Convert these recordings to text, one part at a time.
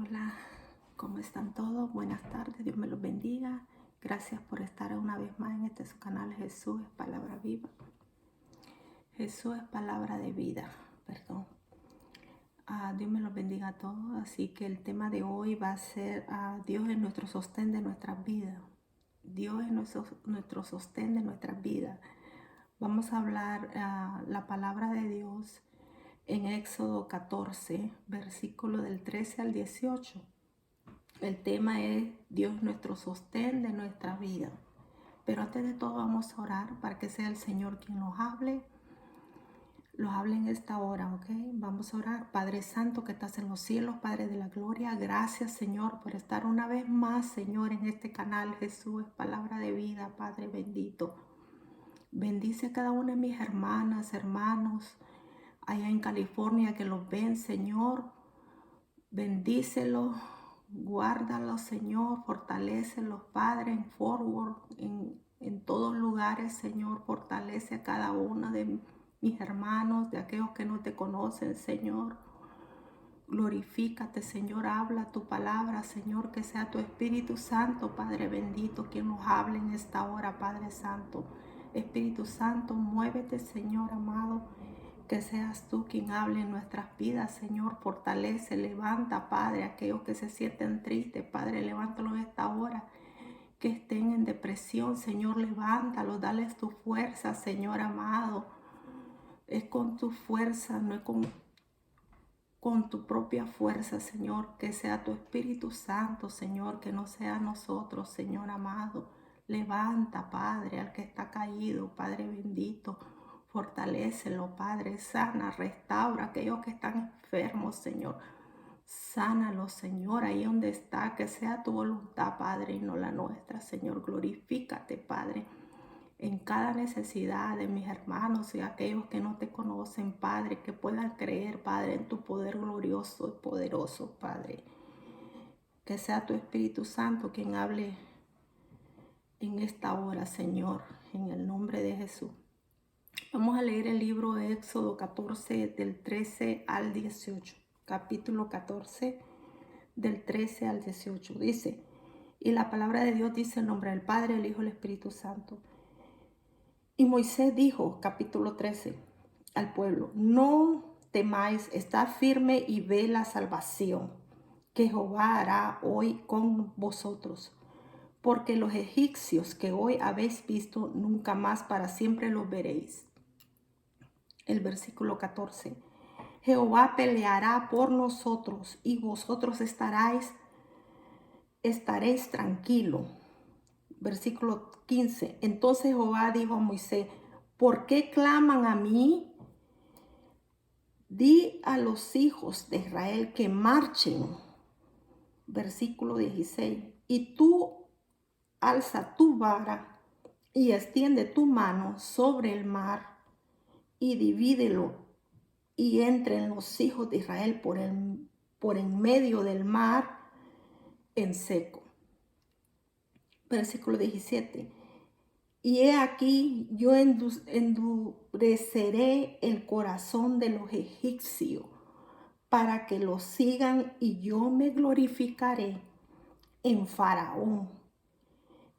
Hola, ¿cómo están todos? Buenas tardes, Dios me los bendiga. Gracias por estar una vez más en este su canal. Jesús es palabra viva. Jesús es palabra de vida, perdón. Dios me los bendiga a todos. Así que el tema de hoy va a ser Dios es nuestro sostén de nuestras vidas. Dios es nuestro sostén de nuestras vidas. Vamos a hablar la palabra de Dios en Éxodo 14, versículo del 13 al 18. El tema es Dios nuestro sostén de nuestra vida. Pero antes de todo vamos a orar para que sea el Señor quien nos hable en esta hora, ¿ok? Vamos a orar. Padre Santo que estás en los cielos, Padre de la gloria, gracias Señor por estar una vez más, Señor, en este canal. Jesús es palabra de vida, Padre bendito. Bendice a cada una de mis hermanas, hermanos, allá en California que los ven, Señor. Bendícelos, guárdalos, Señor, fortalécelos, Padre, en Forward, en todos lugares, Señor, fortalece a cada uno de mis hermanos, de aquellos que no te conocen, Señor. Glorifícate, Señor, habla tu palabra, Señor, que sea tu Espíritu Santo, Padre bendito, quien nos hable en esta hora, Padre Santo. Espíritu Santo, muévete, Señor amado, que seas tú quien hable en nuestras vidas, Señor. Fortalece, levanta, Padre, aquellos que se sienten tristes, Padre, levántalos en esta hora. Que estén en depresión, Señor, levántalos, dales tu fuerza, Señor amado. Es con tu fuerza, no es con tu propia fuerza, Señor. Que sea tu Espíritu Santo, Señor, que no sea nosotros, Señor amado. Levanta, Padre, al que está caído, Padre bendito. Fortalécelo, Padre, sana, restaura a aquellos que están enfermos, Señor. Sánalo, Señor, ahí donde está, que sea tu voluntad, Padre, y no la nuestra, Señor. Glorifícate, Padre, en cada necesidad de mis hermanos y aquellos que no te conocen, Padre, que puedan creer, Padre, en tu poder glorioso y poderoso, Padre. Que sea tu Espíritu Santo quien hable en esta hora, Señor, en el nombre de Jesús. Vamos a leer el libro de Éxodo 14 del 13 al 18. Capítulo 14 del 13 al 18. Dice, y la palabra de Dios dice en nombre del Padre, el Hijo y el Espíritu Santo. Y Moisés dijo, capítulo 13, al pueblo, no temáis, estad firme y ve la salvación que Jehová hará hoy con vosotros. Porque los egipcios que hoy habéis visto, nunca más para siempre los veréis. El versículo 14. Jehová peleará por nosotros y vosotros estaréis tranquilos. Versículo 15. Entonces Jehová dijo a Moisés, ¿por qué claman a mí? Di a los hijos de Israel que marchen. Versículo 16. Y tú alza tu vara y extiende tu mano sobre el mar y divídelo y entren los hijos de Israel por en medio del mar en seco. Versículo 17. Y he aquí, yo endureceré el corazón de los egipcios para que los sigan, y yo me glorificaré en Faraón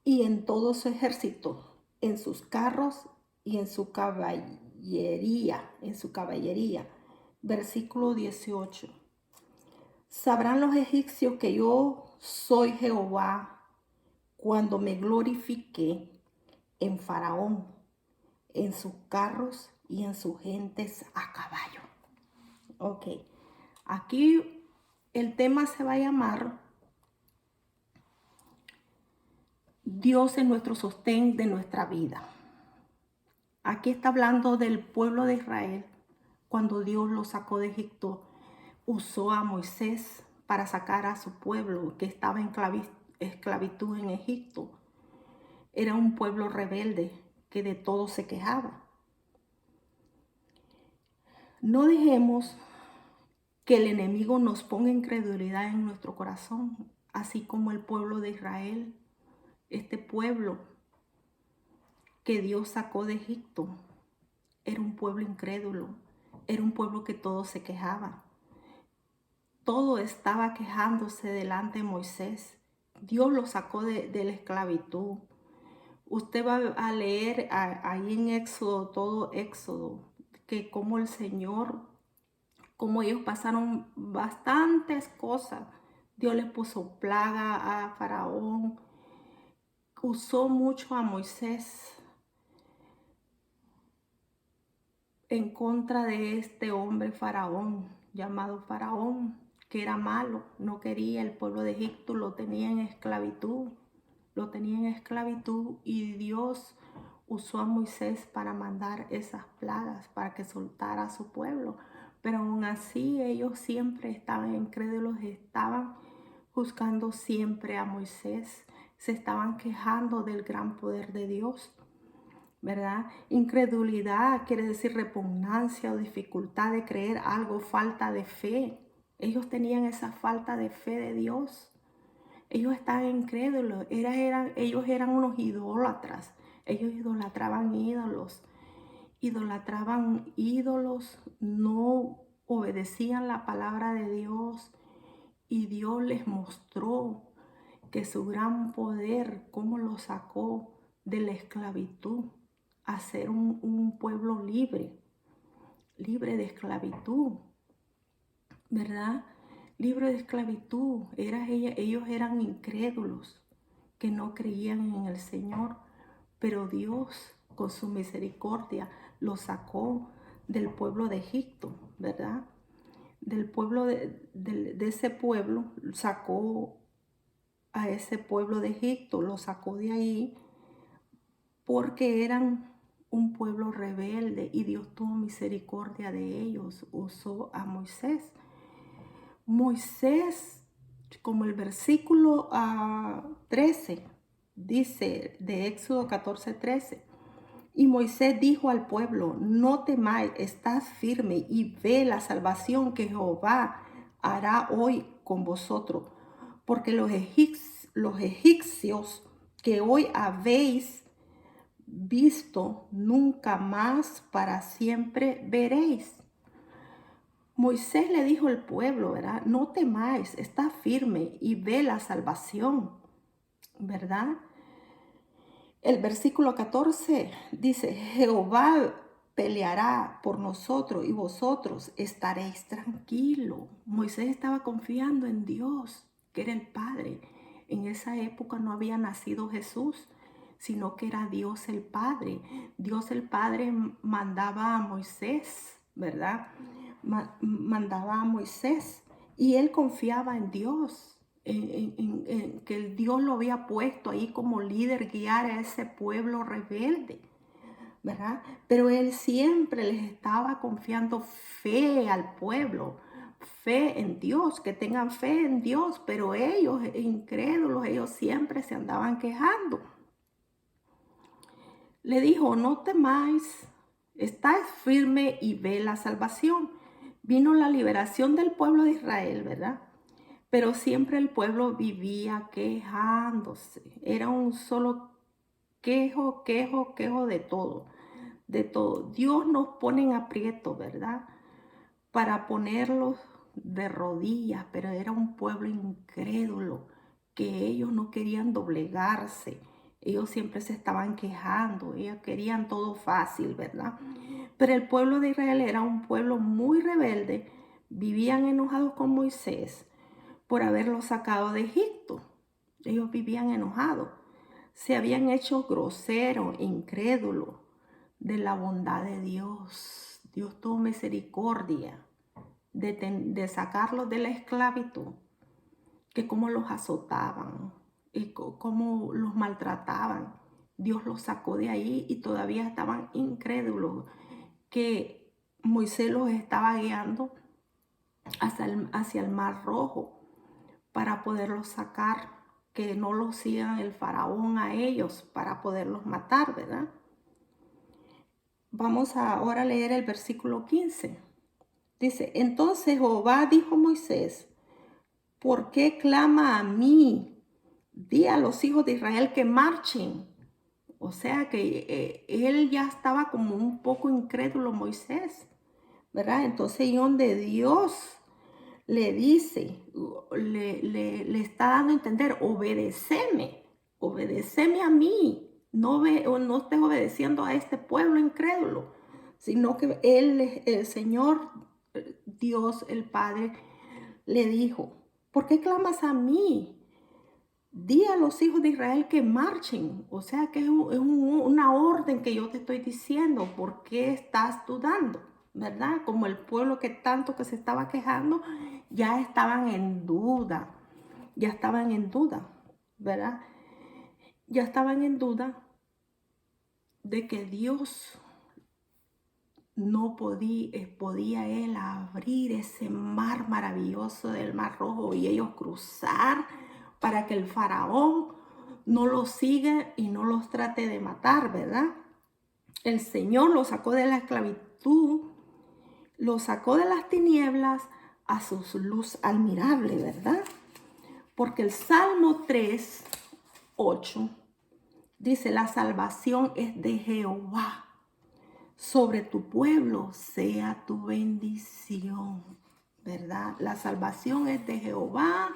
y en todo su ejército, en sus carros y en su caballería. Versículo 18. Sabrán los egipcios que yo soy Jehová cuando me glorifique en Faraón, en sus carros y en sus gentes a caballo. Ok, aquí el tema se va a llamar Dios es nuestro sostén de nuestra vida. Aquí está hablando del pueblo de Israel. Cuando Dios lo sacó de Egipto, usó a Moisés para sacar a su pueblo que estaba en esclavitud en Egipto. Era un pueblo rebelde que de todo se quejaba. No dejemos que el enemigo nos ponga incredulidad en nuestro corazón, así como el pueblo de Israel, este pueblo que Dios sacó de Egipto, era un pueblo incrédulo, era un pueblo que todo se quejaba. todo estaba quejándose delante de Moisés. Dios lo sacó de la esclavitud. Usted va a leer ahí en Éxodo, todo Éxodo, que como el Señor, como ellos pasaron bastantes cosas. Dios les puso plaga a Faraón, usó mucho a Moisés en contra de este hombre Faraón, llamado Faraón, que era malo, no quería el pueblo de Egipto, lo tenía en esclavitud, y Dios usó a Moisés para mandar esas plagas, para que soltara a su pueblo. Pero aún así ellos siempre estaban incrédulos, estaban juzgando siempre a Moisés, se estaban quejando del gran poder de Dios, ¿verdad? Incredulidad quiere decir repugnancia o dificultad de creer algo, falta de fe. Ellos tenían esa falta de fe de Dios. Ellos estaban incrédulos, ellos eran unos idólatras. Ellos idolatraban ídolos, no obedecían la palabra de Dios, y Dios les mostró que su gran poder, cómo lo sacó de la esclavitud a ser un pueblo libre de esclavitud, ¿verdad? Libre de esclavitud. Ellos eran incrédulos, que no creían en el Señor, pero Dios, con su misericordia, los sacó del pueblo de Egipto, ¿verdad? Del pueblo de ese pueblo, sacó a ese pueblo de Egipto, lo sacó de ahí porque eran un pueblo rebelde y Dios tuvo misericordia de ellos, usó a Moisés. Moisés, como el versículo 13 dice de Éxodo 14:13, y Moisés dijo al pueblo: no temáis, estad firme y ve la salvación que Jehová hará hoy con vosotros, porque los egipcios que hoy habéis visto, nunca más para siempre veréis. Moisés le dijo al pueblo, ¿verdad? No temáis, está firme y ve la salvación, ¿verdad? El versículo 14 dice: Jehová peleará por nosotros y vosotros estaréis tranquilos. Moisés estaba confiando en Dios, que era el Padre. En esa época no había nacido Jesús, sino que era Dios el Padre. Dios el Padre mandaba a Moisés, ¿verdad? Mandaba a Moisés, y él confiaba en Dios, en que el Dios lo había puesto ahí como líder, guiar a ese pueblo rebelde, ¿verdad? Pero él siempre les estaba confiando fe al pueblo, fe en Dios, que tengan fe en Dios, pero ellos, incrédulos, ellos siempre se andaban quejando. Le dijo: no temáis, estáis firme y ve la salvación. Vino la liberación del pueblo de Israel, ¿verdad? Pero siempre el pueblo vivía quejándose. Era un solo quejo de todo, de todo. Dios nos pone en aprieto, ¿verdad? Para ponerlos de rodillas, pero era un pueblo incrédulo, que ellos no querían doblegarse. Ellos siempre se estaban quejando, ellos querían todo fácil, ¿verdad? Pero el pueblo de Israel era un pueblo muy rebelde, vivían enojados con Moisés por haberlos sacado de Egipto. Ellos vivían enojados, se habían hecho groseros, incrédulos de la bondad de Dios. Dios tuvo misericordia de sacarlos de la esclavitud, que cómo los azotaban y cómo los maltrataban. Dios los sacó de ahí y todavía estaban incrédulos, que Moisés los estaba guiando hacia el Mar Rojo para poderlos sacar, que no los sigan el faraón a ellos para poderlos matar, ¿verdad? Vamos ahora a leer el versículo 15. Dice: entonces Jehová dijo a Moisés: ¿por qué clama a mí? Di a los hijos de Israel que marchen. O sea que él ya estaba como un poco incrédulo, Moisés, ¿verdad? Entonces, y donde Dios le dice, le está dando a entender, obedéceme a mí. No estés obedeciendo a este pueblo incrédulo, sino que el Señor, Dios, el Padre, le dijo, ¿por qué clamas a mí? Di a los hijos de Israel que marchen. O sea que una orden que yo te estoy diciendo. ¿Por qué estás dudando? ¿Verdad? Como el pueblo que tanto que se estaba quejando, ya estaban en duda. Ya estaban en duda, ¿verdad? Ya estaban en duda de que Dios no podía él abrir ese mar maravilloso del Mar Rojo y ellos cruzar para que el faraón no los siga y no los trate de matar, ¿verdad? El Señor los sacó de la esclavitud, los sacó de las tinieblas a su luz admirable, ¿verdad? Porque el Salmo 3:8 dice, la salvación es de Jehová. Sobre tu pueblo sea tu bendición, ¿verdad? La salvación es de Jehová.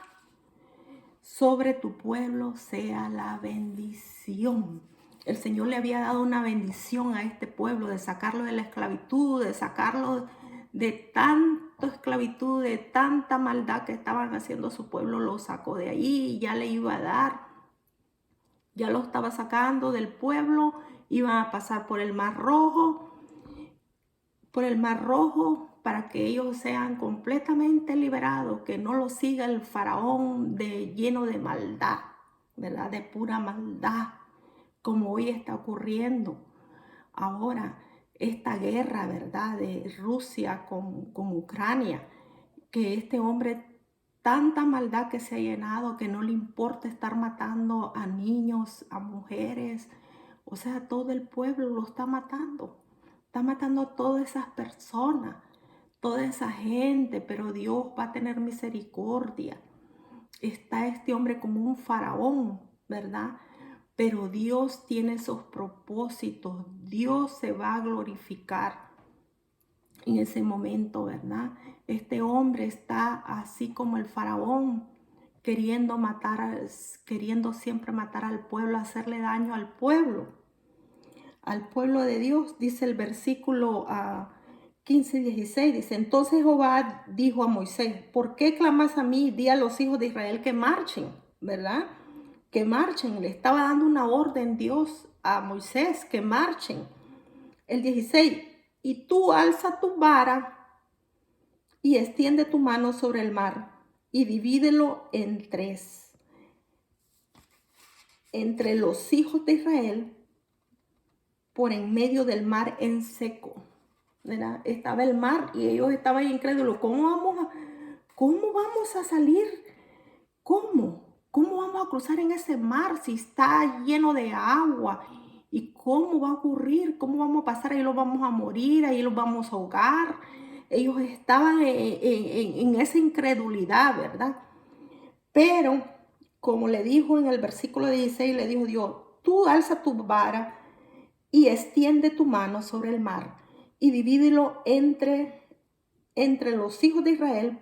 Sobre tu pueblo sea la bendición. El Señor le había dado una bendición a este pueblo de sacarlo de la esclavitud, de sacarlo de tanta esclavitud, de tanta maldad que estaban haciendo a su pueblo. Lo sacó de ahí y ya le iba a dar. Ya lo estaba sacando del pueblo. Iban a pasar por el Mar Rojo. Para que ellos sean completamente liberados, que no los siga el faraón lleno de maldad, ¿verdad? De pura maldad, como hoy está ocurriendo. Ahora, esta guerra, ¿verdad? De Rusia con Ucrania, que este hombre, tanta maldad que se ha llenado, que no le importa estar matando a niños, a mujeres, o sea, todo el pueblo lo está matando. Está matando a todas esas personas, toda esa gente, pero Dios va a tener misericordia. Está este hombre como un faraón, ¿verdad? Pero Dios tiene esos propósitos. Dios se va a glorificar en ese momento, ¿verdad? Este hombre está así como el faraón, queriendo siempre matar al pueblo, hacerle daño al pueblo de Dios. Dice el versículo 15 y 16, dice, entonces Jehová dijo a Moisés, ¿por qué clamas a mí? Di a los hijos de Israel que marchen, ¿verdad? Que marchen. Le estaba dando una orden Dios a Moisés, que marchen. El 16, y tú alza tu vara y extiende tu mano sobre el mar y divídelo en tres, entre los hijos de Israel, por en medio del mar en seco, ¿verdad? Estaba el mar y ellos estaban incrédulos. ¿Cómo vamos a salir? ¿Cómo vamos a cruzar en ese mar si está lleno de agua? ¿Y cómo va a ocurrir? ¿Cómo vamos a pasar? Ahí los vamos a morir, ahí los vamos a ahogar. Ellos estaban en esa incredulidad, ¿verdad? Pero, como le dijo en el versículo 16, le dijo Dios, tú alza tu vara y extiende tu mano sobre el mar y divídelo entre los hijos de Israel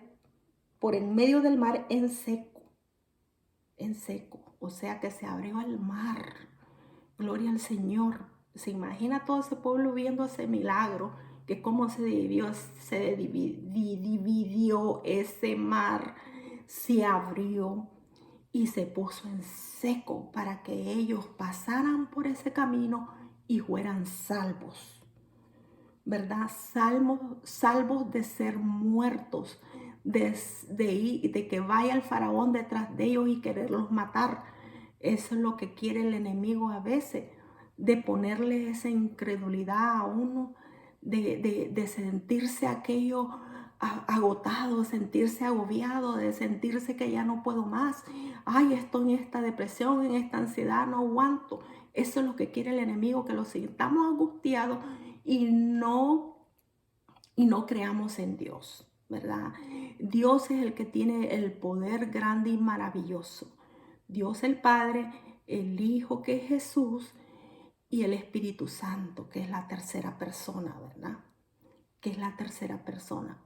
por en medio del mar en seco. O sea que se abrió el mar. Gloria al Señor. Se imagina todo ese pueblo viendo ese milagro, que cómo se dividió ese mar, se abrió y se puso en seco para que ellos pasaran por ese camino y fueran salvos, ¿verdad? Salvos de ser muertos, de que vaya el faraón detrás de ellos y quererlos matar. Eso es lo que quiere el enemigo a veces, de ponerle esa incredulidad a uno, de sentirse aquello agotado, sentirse agobiado, de sentirse que ya no puedo más. Ay, estoy en esta depresión, en esta ansiedad, no aguanto. Eso es lo que quiere el enemigo, que lo sintamos angustiados y no creamos en Dios, ¿verdad? Dios es el que tiene el poder grande y maravilloso. Dios el Padre, el Hijo que es Jesús y el Espíritu Santo, que es la tercera persona, ¿verdad? Que es la tercera persona.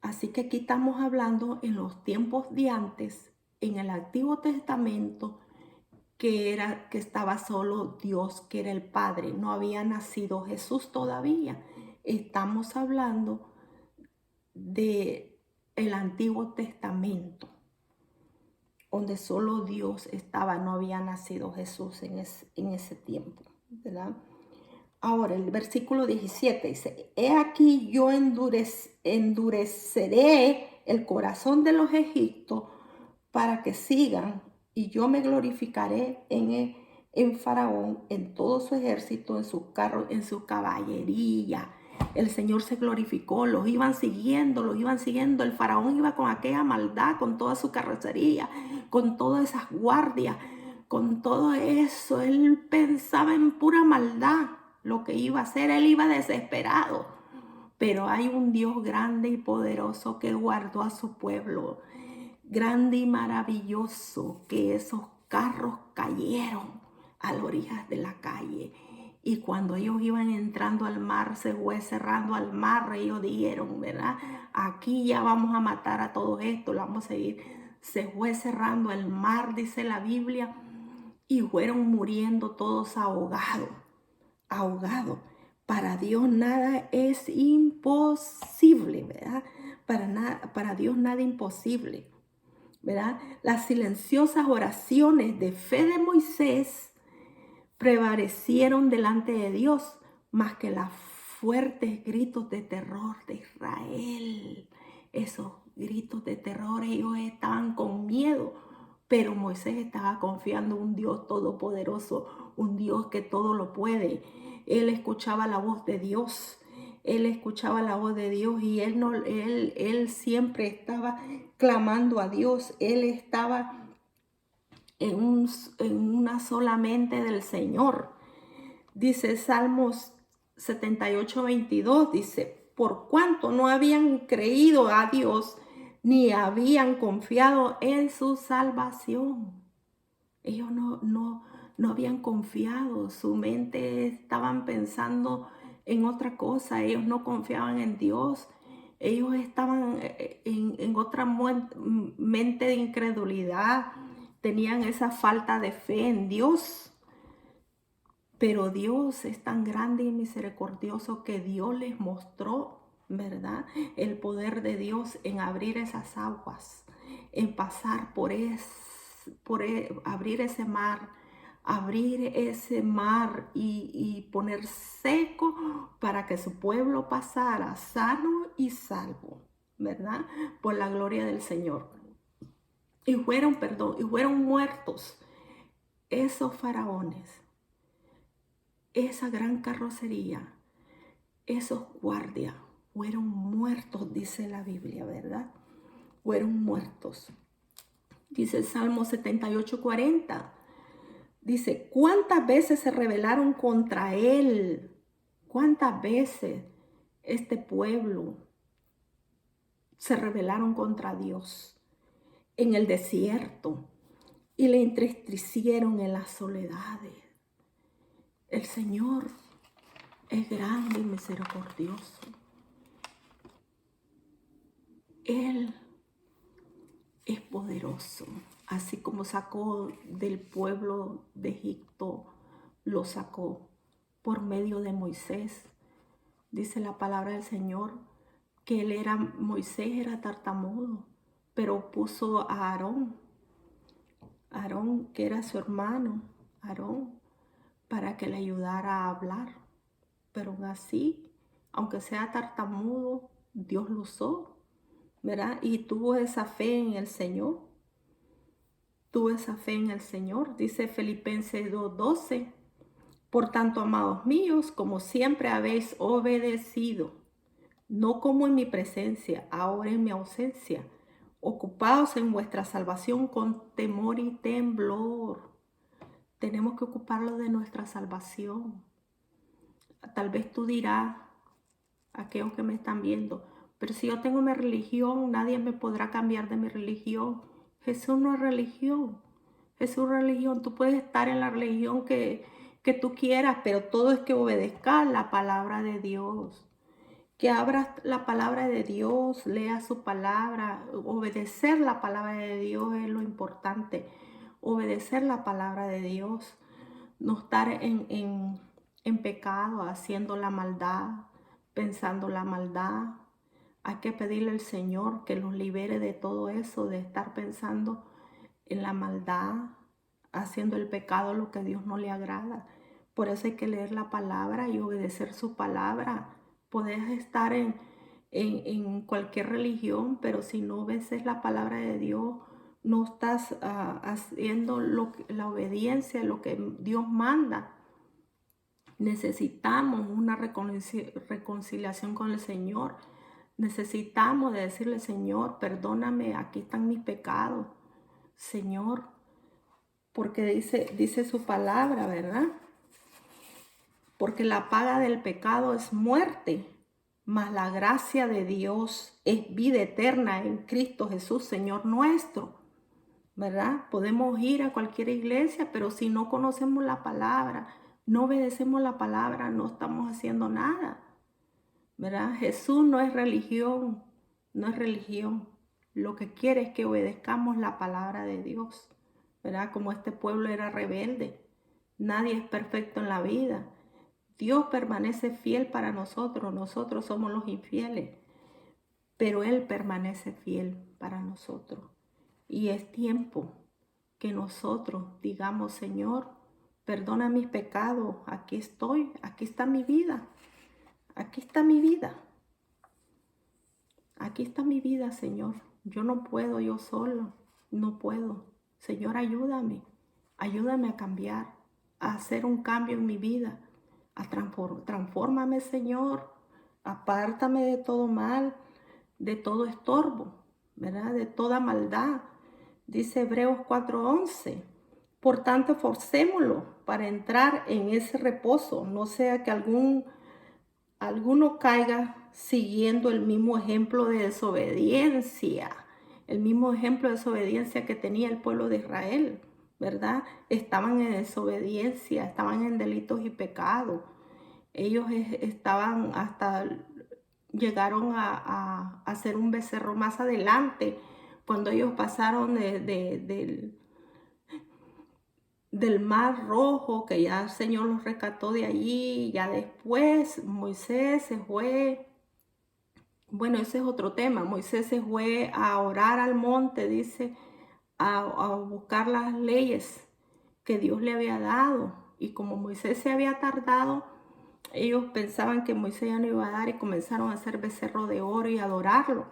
Así que aquí estamos hablando en los tiempos de antes, en el Antiguo Testamento, que estaba solo Dios, que era el Padre. No había nacido Jesús todavía. Estamos hablando de el Antiguo Testamento, donde solo Dios estaba, no había nacido Jesús en ese tiempo, ¿verdad? Ahora, el versículo 17 dice, he aquí yo endureceré el corazón de los egipcios para que sigan, y yo me glorificaré en Faraón, en todo su ejército, en sus carros, en su caballería. El Señor se glorificó, los iban siguiendo. El Faraón iba con aquella maldad, con toda su carrocería, con todas esas guardias, con todo eso. Él pensaba en pura maldad lo que iba a hacer, él iba desesperado. Pero hay un Dios grande y poderoso que guardó a su pueblo. Grande y maravilloso, que esos carros cayeron a las orillas de la calle. Y cuando ellos iban entrando al mar, se fue cerrando al mar, ellos dijeron, ¿verdad? Aquí ya vamos a matar a todos estos, lo vamos a seguir. Se fue cerrando el mar, dice la Biblia, y fueron muriendo todos ahogados. Para Dios nada es imposible, ¿verdad? Para Dios nada imposible, ¿verdad? Las silenciosas oraciones de fe de Moisés prevalecieron delante de Dios más que los fuertes gritos de terror de Israel. Esos gritos de terror, ellos estaban con miedo, pero Moisés estaba confiando en un Dios todopoderoso, un Dios que todo lo puede. Él escuchaba la voz de Dios. Él escuchaba la voz de Dios y él siempre estaba clamando a Dios. Él estaba en una sola mente del Señor. Dice Salmos 78:22, dice, por cuanto no habían creído a Dios, ni habían confiado en su salvación. Ellos no habían confiado, su mente estaban pensando en otra cosa, ellos no confiaban en Dios, ellos estaban en otra mente de incredulidad, tenían esa falta de fe en Dios. Pero Dios es tan grande y misericordioso que Dios les mostró, ¿verdad? El poder de Dios en abrir esas aguas, en pasar abrir ese mar y poner seco para que su pueblo pasara sano y salvo, ¿verdad? Por la gloria del Señor. Y fueron muertos esos faraones, esa gran carrocería, esos guardias fueron muertos, dice la Biblia, ¿verdad? Fueron muertos. Dice el Salmo 78:40. Dice, ¿cuántas veces se rebelaron contra él? ¿Cuántas veces este pueblo se rebelaron contra Dios en el desierto y le entristecieron en las soledades? El Señor es grande y misericordioso. Él es poderoso. Así como sacó del pueblo de Egipto, lo sacó por medio de Moisés. Dice la palabra del Señor que Moisés era tartamudo, pero puso a Aarón, que era su hermano, Aarón, para que le ayudara a hablar. Pero aún así, aunque sea tartamudo, Dios lo usó, ¿verdad? Y tuvo esa fe en el Señor. Dice Filipenses 2:12. Por tanto, amados míos, como siempre habéis obedecido, no como en mi presencia, ahora en mi ausencia, ocupados en vuestra salvación con temor y temblor. Tenemos que ocuparlo de nuestra salvación. Tal vez tú dirás, aquellos que me están viendo, pero si yo tengo mi religión, nadie me podrá cambiar de mi religión. Jesús no es religión. Jesús es religión. Tú puedes estar en la religión que tú quieras, pero todo es que obedezcas la palabra de Dios. que abras la palabra de Dios, lea su palabra. Obedecer la palabra de Dios es lo importante. Obedecer la palabra de Dios. No estar en pecado, haciendo la maldad, pensando la maldad. Hay que pedirle al Señor que nos libere de todo eso, de estar pensando en la maldad, haciendo el pecado lo que a Dios no le agrada. Por eso hay que leer la palabra y obedecer su palabra. Puedes estar en cualquier religión, pero si no obedeces la palabra de Dios, no estás haciendo la obediencia, lo que Dios manda. Necesitamos una reconciliación con el Señor. Necesitamos de decirle, Señor, perdóname, aquí están mis pecados. Señor, porque dice su palabra, ¿verdad? Porque la paga del pecado es muerte, mas la gracia de Dios es vida eterna en Cristo Jesús, Señor nuestro, ¿verdad? Podemos ir a cualquier iglesia, pero si no conocemos la palabra, no obedecemos la palabra, no estamos haciendo nada, ¿verdad? Jesús no es religión, no es religión. Lo que quiere es que obedezcamos la palabra de Dios, ¿verdad? Como este pueblo era rebelde. Nadie es perfecto en la vida. Dios permanece fiel para nosotros. Nosotros somos los infieles, pero Él permanece fiel para nosotros. Y es tiempo que nosotros digamos, Señor, perdona mis pecados. Aquí estoy, aquí está mi vida. Aquí está mi vida. Aquí está mi vida, Señor. Yo no puedo, yo solo. No puedo. Señor, ayúdame. Ayúdame a cambiar, a hacer un cambio en mi vida. Transfórmame, Señor. Apártame de todo mal, de todo estorbo, ¿verdad? De toda maldad. Dice Hebreos 4:11. Por tanto, forcémoslo para entrar en ese reposo. No sea que alguno caiga siguiendo el mismo ejemplo de desobediencia, el mismo ejemplo de desobediencia que tenía el pueblo de Israel, ¿verdad? Estaban en desobediencia, estaban en delitos y pecados. Ellos estaban llegaron a hacer un becerro más adelante, cuando ellos pasaron del Mar Rojo, que ya el Señor los rescató de allí. Ya después Moisés se fue, bueno, ese es otro tema. Moisés se fue a orar al monte, dice, a buscar las leyes que Dios le había dado. Y como Moisés se había tardado, ellos pensaban que Moisés ya no iba a dar y comenzaron a hacer becerro de oro y adorarlo,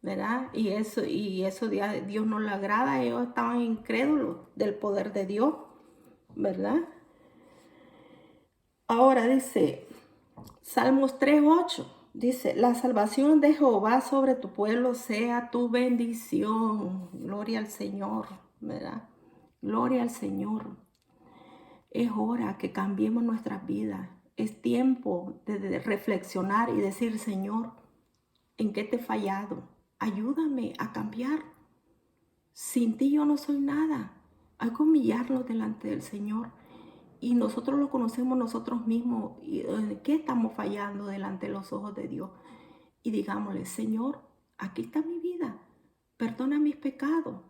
¿verdad? Y eso Dios no le agrada. Ellos estaban incrédulos del poder de Dios, ¿verdad? Ahora dice Salmos 3:8, dice, la salvación de Jehová sobre tu pueblo sea tu bendición. Gloria al Señor, ¿verdad? Gloria al Señor. Es hora que cambiemos nuestras vidas. Es tiempo de reflexionar y decir, Señor, ¿en qué te he fallado? Ayúdame a cambiar. Sin ti yo no soy nada. Hay que humillarnos delante del Señor. Y nosotros lo conocemos nosotros mismos. ¿Y en qué estamos fallando delante de los ojos de Dios? Y digámosle, Señor, aquí está mi vida. Perdona mis pecados.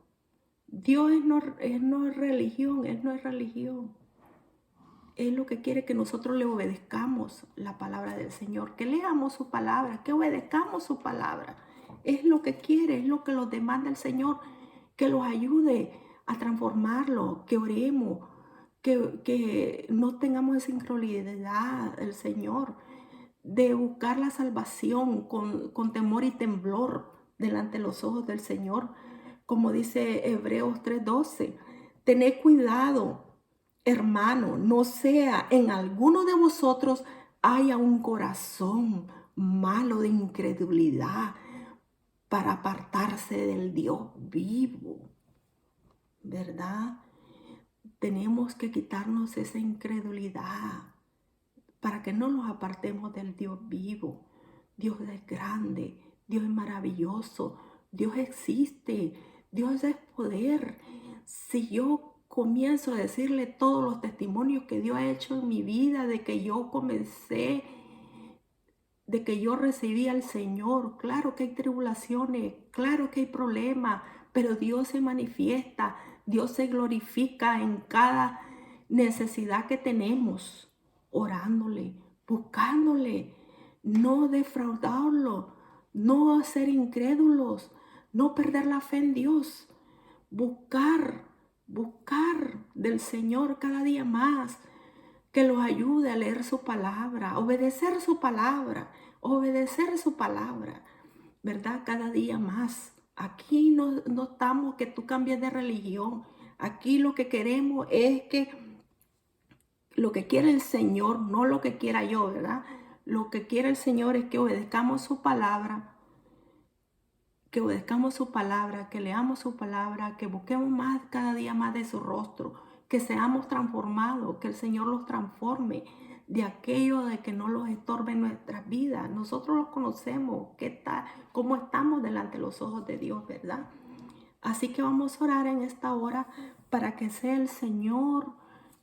Dios no es religión, Él no es religión. Él lo que quiere que nosotros le obedezcamos la palabra del Señor, que leamos su palabra, que obedezcamos su palabra. Es lo que quiere, es lo que nos demanda el Señor, que los ayude a transformarlo, que oremos, que no tengamos esa incredulidad del Señor, de buscar la salvación con temor y temblor delante de los ojos del Señor. Como dice Hebreos 3:12, tened cuidado, hermano, no sea en alguno de vosotros haya un corazón malo de incredulidad para apartarse del Dios vivo, ¿verdad? Tenemos que quitarnos esa incredulidad para que no nos apartemos del Dios vivo. Dios es grande, Dios es maravilloso, Dios existe, Dios es poder. Si yo comienzo a decirle todos los testimonios que Dios ha hecho en mi vida, de que yo comencé de que yo recibí al Señor. Claro que hay tribulaciones, claro que hay problemas, pero Dios se manifiesta, Dios se glorifica en cada necesidad que tenemos, orándole, buscándole, no defraudarlo, no ser incrédulos, no perder la fe en Dios, buscar del Señor cada día más, que los ayude a leer su palabra, obedecer su palabra, ¿verdad? Cada día más. Aquí no estamos que tú cambies de religión. Aquí lo que queremos es que lo que quiere el Señor, no lo que quiera yo, ¿verdad? Lo que quiere el Señor es que obedezcamos su palabra, que leamos su palabra, que busquemos más cada día más de su rostro, que seamos transformados, que el Señor los transforme de aquello de que no los estorbe en nuestras vidas. Nosotros los conocemos, cómo estamos delante de los ojos de Dios, ¿verdad? Así que vamos a orar en esta hora para que sea el Señor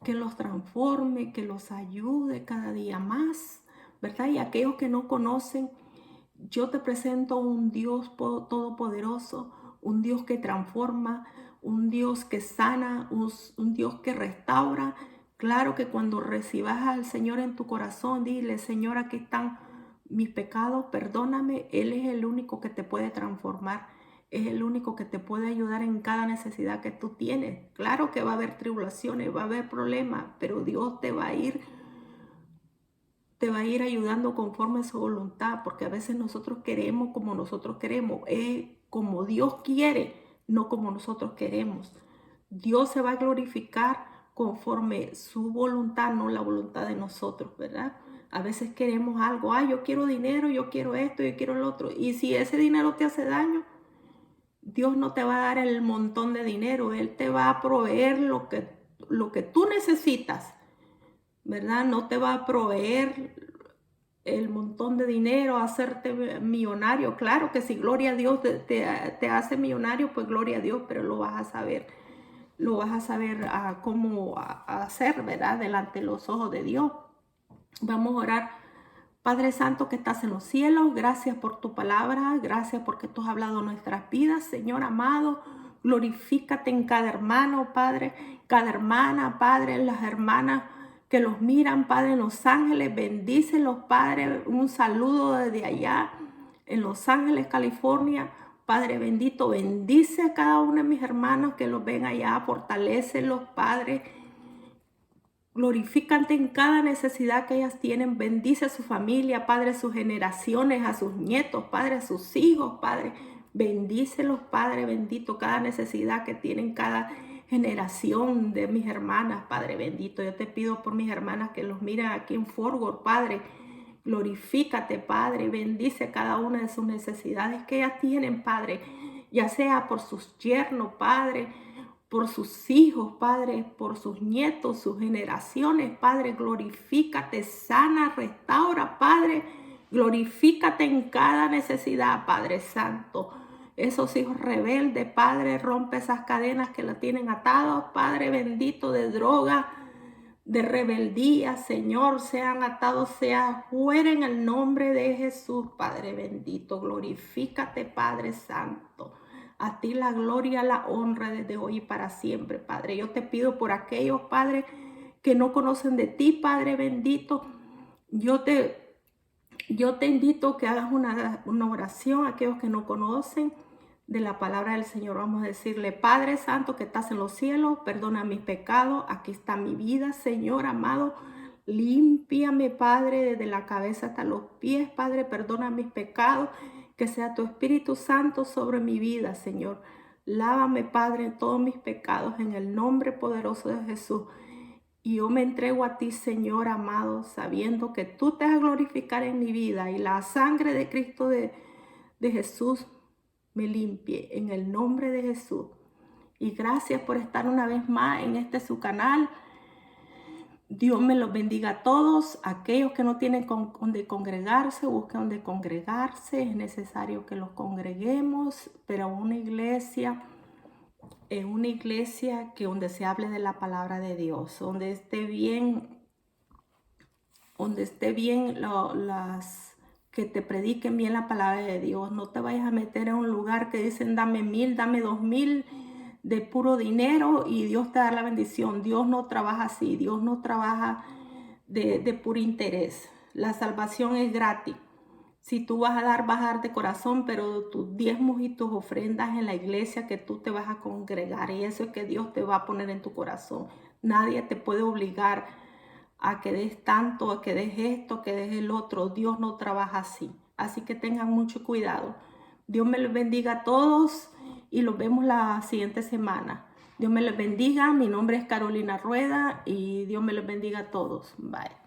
que los transforme, que los ayude cada día más, ¿verdad? Y aquellos que no conocen, yo te presento un Dios todopoderoso, un Dios que transforma, un Dios que sana, un Dios que restaura. Claro que cuando recibas al Señor en tu corazón, dile: Señor, aquí están mis pecados, perdóname. Él es el único que te puede transformar, es el único que te puede ayudar en cada necesidad que tú tienes. Claro que va a haber tribulaciones, va a haber problemas, pero Dios te va a ir ayudando conforme a su voluntad, porque a veces nosotros queremos como nosotros queremos, como Dios quiere, no como nosotros queremos. Dios se va a glorificar conforme su voluntad, no la voluntad de nosotros, ¿verdad? A veces queremos algo, yo quiero dinero, yo quiero esto, yo quiero lo otro, y si ese dinero te hace daño, Dios no te va a dar el montón de dinero, Él te va a proveer lo que tú necesitas, ¿verdad? No te va a proveer el montón de dinero, hacerte millonario. Claro que si gloria a Dios te hace millonario, pues gloria a Dios, pero lo vas a saber cómo hacer, ¿verdad? Delante de los ojos de Dios. Vamos a orar. Padre Santo que estás en los cielos, gracias por tu palabra, gracias porque tú has hablado nuestras vidas, Señor amado. Glorifícate en cada hermano, Padre, cada hermana, Padre, las hermanas que los miran, Padre, en Los Ángeles, bendícelos, Padre. Un saludo desde allá, en Los Ángeles, California. Padre bendito, bendice a cada uno de mis hermanos que los ven allá, fortalécelos, Padre. Glorifícate en cada necesidad que ellas tienen. Bendice a su familia, Padre, a sus generaciones, a sus nietos, Padre, a sus hijos, Padre. Bendícelos, Padre bendito, cada necesidad que tienen cada generación de mis hermanas, Padre bendito. Yo te pido por mis hermanas que los miren aquí en Fort Worth, Padre. Glorifícate, Padre. Bendice cada una de sus necesidades que ellas tienen, Padre. Ya sea por sus yernos, Padre, por sus hijos, Padre, por sus nietos, sus generaciones, Padre. Glorifícate, sana, restaura, Padre. Glorifícate en cada necesidad, Padre Santo. Esos hijos rebeldes, Padre, rompe esas cadenas que la tienen atados, Padre bendito, de droga, de rebeldía, Señor, sean atados, sea fuera en el nombre de Jesús, Padre bendito. Glorifícate, Padre Santo. A ti la gloria, la honra desde hoy y para siempre, Padre. Yo te pido por aquellos, Padre, que no conocen de ti, Padre bendito. Yo te invito a que hagas una oración a aquellos que no conocen de la palabra del Señor. Vamos a decirle: Padre Santo que estás en los cielos, perdona mis pecados. Aquí está mi vida, Señor amado. Límpiame, Padre, desde la cabeza hasta los pies, Padre. Perdona mis pecados. Que sea tu Espíritu Santo sobre mi vida, Señor. Lávame, Padre, en todos mis pecados, en el nombre poderoso de Jesús. Y yo me entrego a ti, Señor amado, sabiendo que tú te vas a glorificar en mi vida y la sangre de Cristo de Jesús me limpie en el nombre de Jesús. Y gracias por estar una vez más en su canal. Dios me los bendiga a todos. Aquellos que no tienen donde congregarse, busquen donde congregarse. Es necesario que los congreguemos, pero en una iglesia que donde se hable de la palabra de Dios, donde esté bien que te prediquen bien la palabra de Dios. No te vayas a meter en un lugar que dicen dame 1000, dame 2000 de puro dinero y Dios te da la bendición. Dios no trabaja así. Dios no trabaja de puro interés. La salvación es gratis. Si tú vas a dar de corazón, pero tus diezmos y tus ofrendas en la iglesia que tú te vas a congregar, y eso es que Dios te va a poner en tu corazón. Nadie te puede obligar a que des tanto, a que des esto, a que des el otro. Dios no trabaja así. Así que tengan mucho cuidado. Dios me los bendiga a todos y los vemos la siguiente semana. Dios me los bendiga. Mi nombre es Carolina Rueda y Dios me los bendiga a todos. Bye.